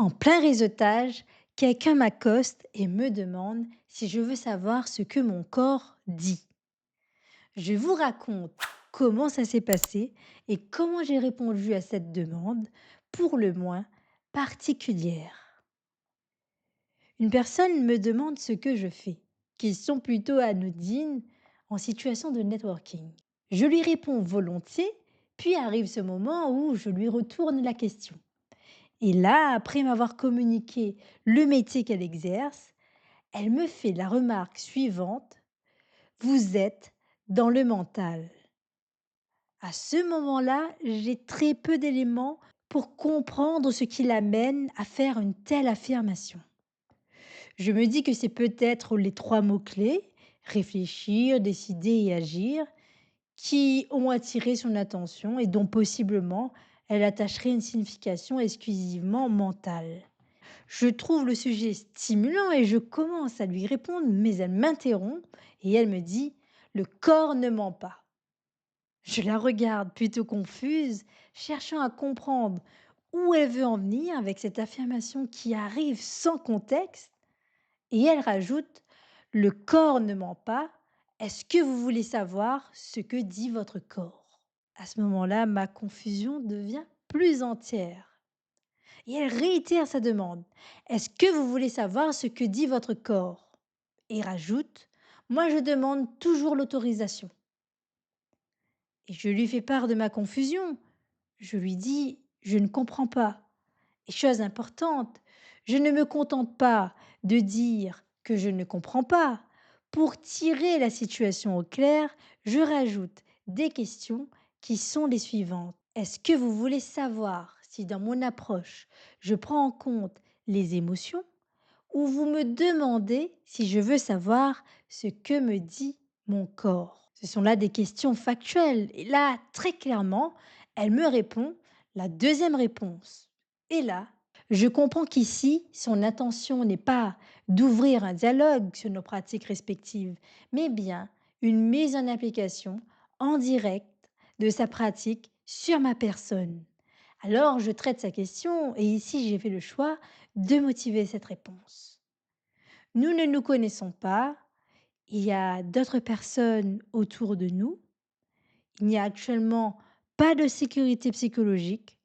En plein réseautage, quelqu'un m'accoste et me demande si je veux savoir ce que mon corps dit. Je vous raconte comment ça s'est passé et comment j'ai répondu à cette demande, pour le moins particulière. Une personne me demande ce que je fais, question plutôt anodine en situation de networking. Je lui réponds volontiers, puis arrive ce moment où je lui retourne la question. Et là, après m'avoir communiqué le métier qu'elle exerce, elle me fait la remarque suivante: vous êtes dans le mental. À ce moment-là, j'ai très peu d'éléments pour comprendre ce qui l'amène à faire une telle affirmation. Je me dis que c'est peut-être les trois mots-clés, réfléchir, décider et agir, qui ont attiré son attention et dont possiblement elle attacherait une signification exclusivement mentale. Je trouve le sujet stimulant et je commence à lui répondre, mais elle m'interrompt et elle me dit: le corps ne ment pas. Je la regarde plutôt confuse, cherchant à comprendre où elle veut en venir avec cette affirmation qui arrive sans contexte. Et elle rajoute: le corps ne ment pas. Est-ce que vous voulez savoir ce que dit votre corps? À ce moment-là, ma confusion devient plus entière. Et elle réitère sa demande: est-ce que vous voulez savoir ce que dit votre corps? Et rajoute: moi je demande toujours l'autorisation. Et je lui fais part de ma confusion. Je lui dis: je ne comprends pas. Et chose importante, je ne me contente pas de dire que je ne comprends pas. Pour tirer la situation au clair, je rajoute des questions qui sont les suivantes. Est-ce que vous voulez savoir si dans mon approche, je prends en compte les émotions, ou vous me demandez si je veux savoir ce que me dit mon corps? Ce sont là des questions factuelles. Et là, très clairement, elle me répond la deuxième réponse. Et là, je comprends qu'ici, son intention n'est pas d'ouvrir un dialogue sur nos pratiques respectives, mais bien une mise en application en direct de sa pratique sur ma personne. Alors, je traite sa question et ici, j'ai fait le choix de motiver cette réponse. Nous ne nous connaissons pas, il y a d'autres personnes autour de nous, il n'y a actuellement pas de sécurité psychologique,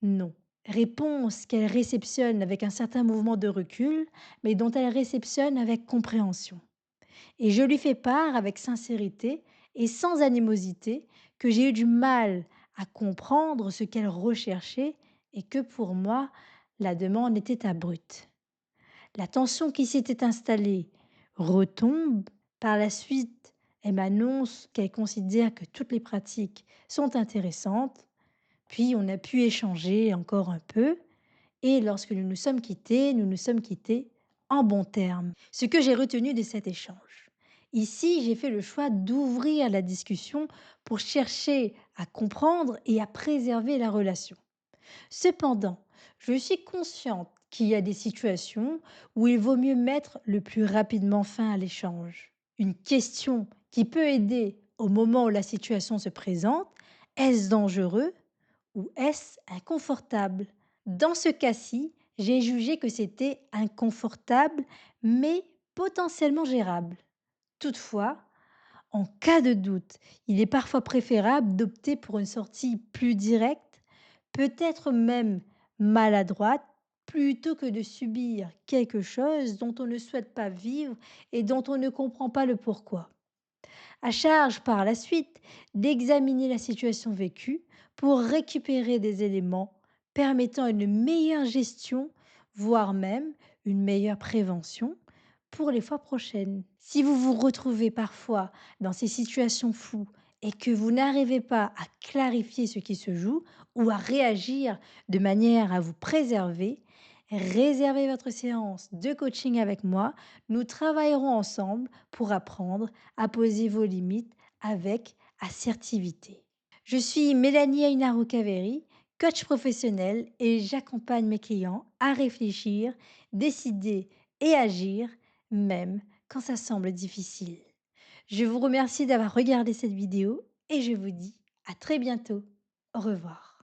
non. Réponse qu'elle réceptionne avec un certain mouvement de recul, mais dont elle réceptionne avec compréhension. Et je lui fais part avec sincérité et sans animosité que j'ai eu du mal à comprendre ce qu'elle recherchait et que pour moi, la demande était abrupte. La tension qui s'était installée retombe. Par la suite, elle m'annonce qu'elle considère que toutes les pratiques sont intéressantes. Puis on a pu échanger encore un peu. Et lorsque nous nous sommes quittés en bons termes. Ce que j'ai retenu de cet échange. Ici, j'ai fait le choix d'ouvrir la discussion pour chercher à comprendre et à préserver la relation. Cependant, je suis consciente qu'il y a des situations où il vaut mieux mettre le plus rapidement fin à l'échange. Une question qui peut aider au moment où la situation se présente: est-ce dangereux ou est-ce inconfortable? Dans ce cas-ci, j'ai jugé que c'était inconfortable, mais potentiellement gérable. Toutefois, en cas de doute, il est parfois préférable d'opter pour une sortie plus directe, peut-être même maladroite, plutôt que de subir quelque chose dont on ne souhaite pas vivre et dont on ne comprend pas le pourquoi. À charge par la suite d'examiner la situation vécue pour récupérer des éléments permettant une meilleure gestion, voire même une meilleure prévention pour les fois prochaines. Si vous vous retrouvez parfois dans ces situations floues et que vous n'arrivez pas à clarifier ce qui se joue ou à réagir de manière à vous préserver, réservez votre séance de coaching avec moi. Nous travaillerons ensemble pour apprendre à poser vos limites avec assertivité. Je suis Mélanie Ainaro Caveri, coach professionnel, et j'accompagne mes clients à réfléchir, décider et agir, même quand ça semble difficile. Je vous remercie d'avoir regardé cette vidéo et je vous dis à très bientôt. Au revoir.